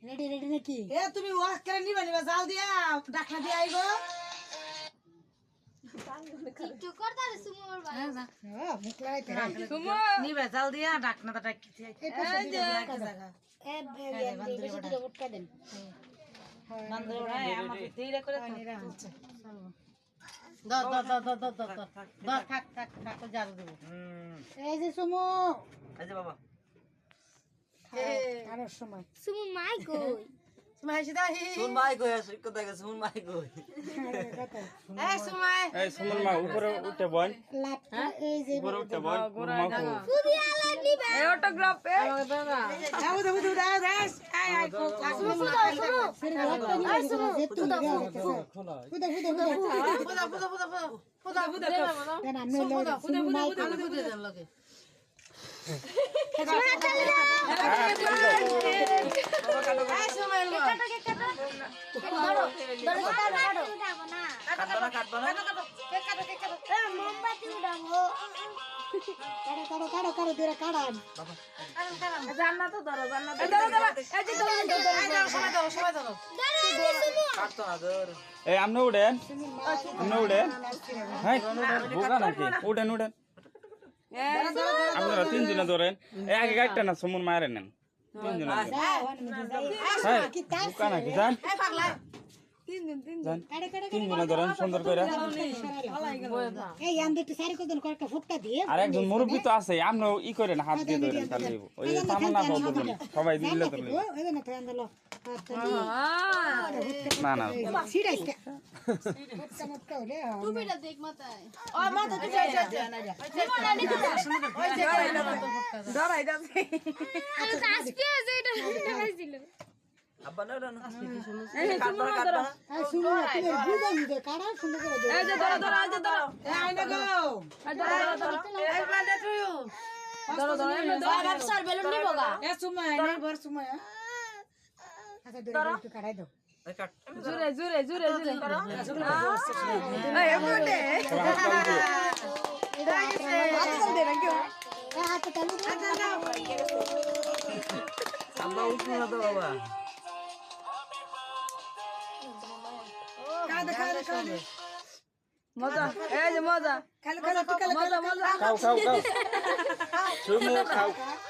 Ready ready নাকি এ তুমি wash করে নিবা নিবা জাল দিয়া ঢাকনা দিয়া আইগো একটু করতা রে সুমোর ভাই হ্যাঁ মুকলাই তে সুমো নিবা জাল দিয়া ঢাকনাটা ঢাকি দিয়া এই পাশে এই যে দিকে একটা জায়গা এ বেশি দিকে উঠকা দেন বান্দরে ওরা আমার ধীরে করে নিরা হচ্ছে দাও থাক থাক থাক জাল দেব এই যে সুমো এই যে বাবা আরো সময় সুমো মাই কই সুমাই সিদাহি শুন মাই কই আছে কোথায় গেছে শুন মাই কই এই সুমাই এই সুমন মা উপরে উঠে বল লাট এই যে উপরে উঠে বল মা কো খুবই আলাদা নিবা এই অটোগ্রাফ এ দাও দাও দাও দাও আই আই কো সুমু দাও সুমু সেরে লাটটা নিয়ে যে তুই দাও ফুদা দেন আমি লই সুমো নাই লগে এই সুমাই লো কাটবো না মোমবাতি উড়াবো কাড়ো দিরা কাড়ান জান্নাত ধরো জান্নাত এই যে সময় দাও কাটতো না ধর এই আমনে উড়েন হ্যাঁ বোকা নাকি উড়েন আপনারা তিনজনে ধরেন এই আগে গাড়িটা না সুমন মায়ের নেন তিনজনে হ্যাঁ বোকা নাকি যান এই পাগলা যান তিনজনে ধরেন সুন্দর করে এই আন্দে একটু সারি করে দেন কয়েকটা ফুটকা দিয়ে আর একজন মুরব্বী তো আছে আপনি ই করেন হাত দিয়ে ধরেন তাহলে ওই সামনে না ধরবেন সবাই দিলে ধরবে ওই না তো আন্দলো না সিরাইছে ফুটকা মটকা হলে টুপিটা দেখ মাথায় ও মাথা তুই যাই না যা ওই যে ধরাই যাচ্ছে আমি কাজ পেয়ে যে এটা দেখাইছিল আব্বা না না এই সুমো ধরো আর শুনো না তুমি বুঝাই দে কাড়া সুন্দর করে দে এই যে ধরো এই যে ধরো এই আইনা গো এই বান্দে তুই ধরো বাবা স্যার বেলুন নিবো গা এ সুমাই নাই বর সুমাই আচ্ছা ধরে একটু কাড়াই দাও এই কাট জুরে এই এমনতে আজকাল দে না কেউ এই হাতে টানি দে আব্বা উঠো না তো বাবা কাদে মজা এই যে মজা খালি খালি মজা খাও সুমো খাও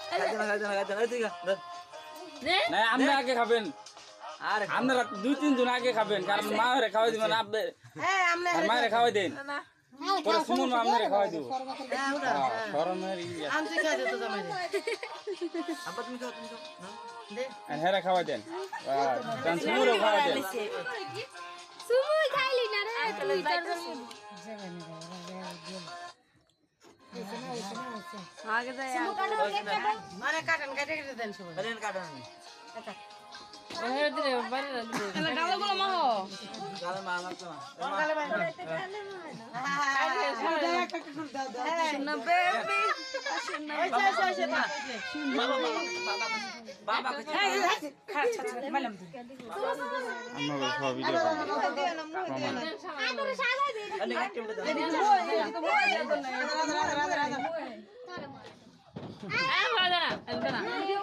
খাইতে না তুই খা ধর। না আপনি আগে খাবেন আরে আপনারা দুই তিনজন আগে খাবেন কারণ মায়ের খাওয়াই দিবেন আপনি এই আমনে আর মায়ের খাওয়াই দেন পরে সুমন মা আপনারে খাওয়াই দিব হ্যাঁ উড়া গরমের ইয়ে আনতে খাই দে তো জামাই রে আব্বা তুমি খাও না দে আর হেরা খাওয়াই দেন কারণ সুমনও খাওয়াই দেন সুমুই খাইলি না রে তুই তোর আগে যাই মানে কাটন কাটে কেটে দেন সবাই আরে কাটন ওহে দিলে বাইরে দিলে এলা ডালগুলো মাহো গালে মা আমার তো কালে ভাই না বেবি বাবা মালাম আমরা সব ভিডিও আদরে সাজা দে আরে কাটতে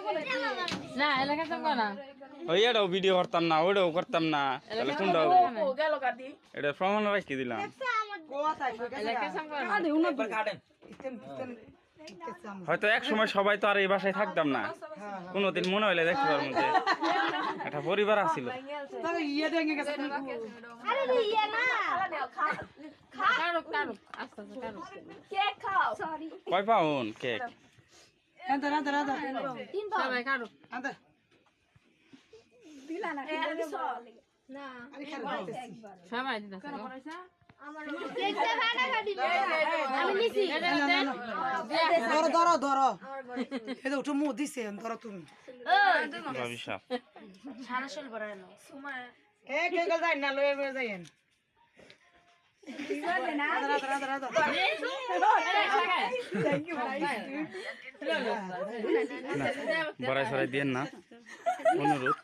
বলে না এলাকা সঙ্গে না ওই এটাও ভিডিও করতাম না ওইটাও করতাম না তাহলে কোনটা গেল কাটি এটা প্রমাণ রাখি দিলাম এলাকা সঙ্গে না একবার কাটেন হয়তো এক সময় সবাই তো আর এই বাসায় থাকতাম না কোনোদিন মনে হইলে দেখতে পারবো যে একটা পরিবার আছিল তবে ইয়ে দেখে গেছে আরে ইয়া না কারো আস্তে কারো কেক খাও সরি কয় পাউন কেক আন্দর তিন পাও সবাই কারো আন্দর দিলা না না আরে খারাপ সবাই দিনা আমার কেকটা ভাড়া গাড়ি আমি নিছি ধরো এটা উঠো মুখ দিছে ধরো তুমি ভাবিসা সারাশল বাড়ানো সুমায় এ কে গল যাই না লয়ে লয়ে যাইন বড়াই সরাই দিয়েন না অনুরোধ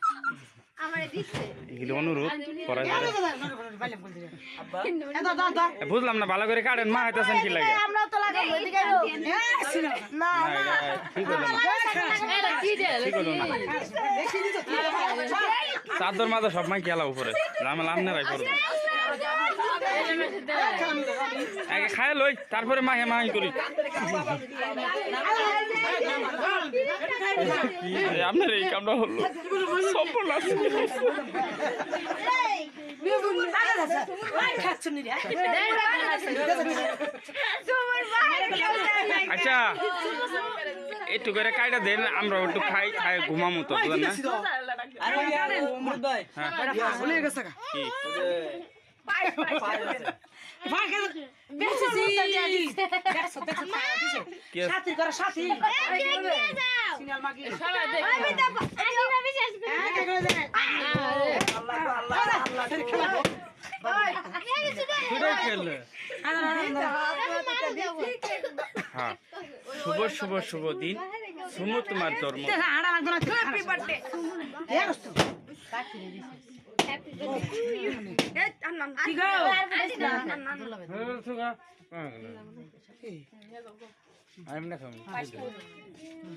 আমারে দিছে এগুলো অনুরোধ বড়াই সরাই আব্বা বুঝলাম না ভালো করে কাটেন মা হইতেছেন কি লাগে আমরা তো লাগাবো এদিকে না ঠিক হলো না এটা কি দে ঠিক হলো না দেখি দিছো চাদর মাদর সব মাই খেলা উপরে ঝামেলা আমনেরাই করবে আগে খায় লই তারপরে মাহে মাহি করি আপনার এই কামটা হলো সম্পূর্ণ আচ্ছা একটু করে কাইটা দেন আমরা একটু খাই খাই ঘুমামো তো বুঝলেন না হ্যাঁ শুভ শুভ শুভ দিন শুভ তোমার জন্ম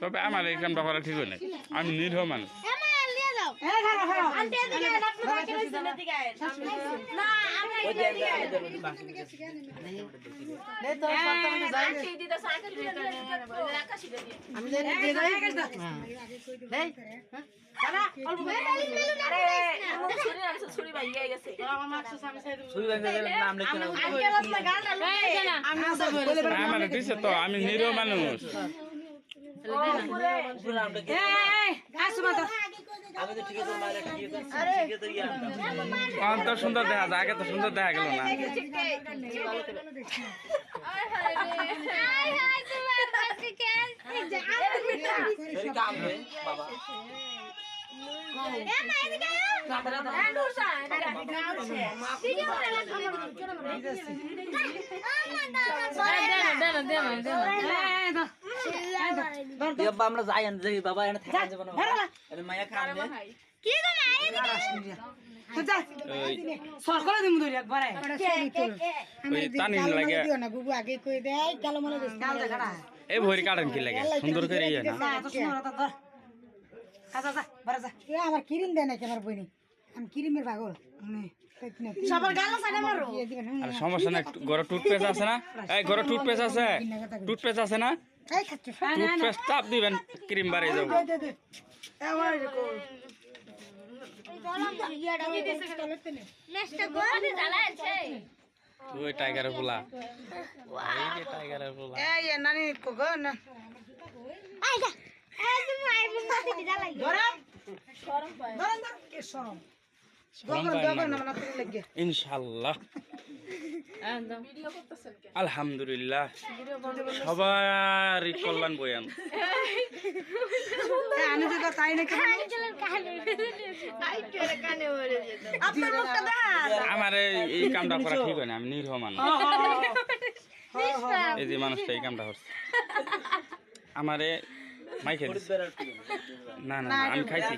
তবে আমার এই কামটা করা ঠিক হয় না আমি নিরীহ মানুষ আমার দিছে তো আমি নিরীহ মানুষ তো সুন্দর দেখা যায় আগে তো সুন্দর দেখা গেল না আমরা যাই যাই বাবা এনে থাকা যাবে না মায়া খাবে কি গো মা এদিকে সরকারে দিমু ধরি একবার ওই টানি লাগে না বুবু আগে কই দেয় গেল মনে গাল দেখাড়া এই ভরি কাটেন কি লাগে সুন্দর করে ইয়ে না এত সুন্দর তো ধর কাজা যা বারে যা আমার কিরিম দেয় নাকি আমার বইনি আমি কিরিমের পাগল সবার গাল সাইডে মারো আর সমস্যা না ঘরে টুথপেস্ট আছে না এই ঘরে টুথপেস্ট আছে টুথপেস্ট আছে না এই খাচ্ছি টুথপেস্ট চাপ দিবেন ক্রিম বাড়ে যাবে নেক্সট গোল জ্বালাচ্ছে ওই টাইগারের পোলা এই যে টাইগারের পোলা এই নানি কোগো না আইগা তুমি আইবো মাটি জ্বালাই ধরা শরম পায় ধর কে শরম ইনশাআল্লাহ আলহামদুলিল্লাহ সবারই কল্যাণ বয়ান আমার এই কামটা করা ঠিক হয় না আমি নিরীহ মানুষ এই যে মানুষটা এই কামটা করছে আমারে মাইকে দিছে না না আমি খাইছি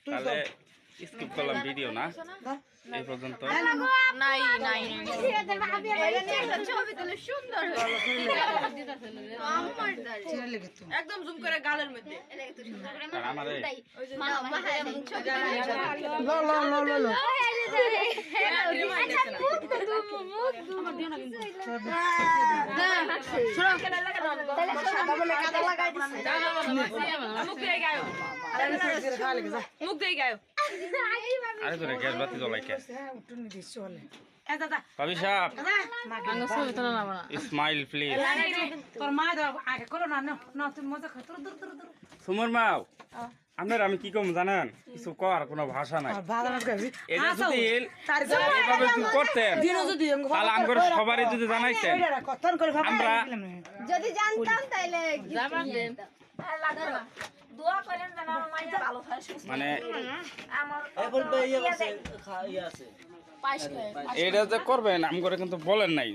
তাহলে স্কিপ করলাম ভিডিও না এই পর্যন্ত একদম জুম করে গালের মধ্যে মুখ দিয়ে গায় আরে তোরে গ্যাস বাতি জ্বলাই কে ভাবি সাহেব স্মাইল প্লিজ তোর মা আগে করো না না তুমি মজা খাও তোর দূর দূর দূর সুমর মাও আপনার আমি কি কম জানেন কিছু কর কোনো ভাষা নাই এটা যদি এভাবে যদি করতেন তাহলে আমার সবারই যদি জানাইতেন আমরা যদি জানতাম তাইলে দোয়া করেন যেন আমার মাইয়া ভালো হয় সুস্থ মানে আমার বলবে ইয়ে আছে এটা যে করবেন আম করে কিন্তু বলেন নাই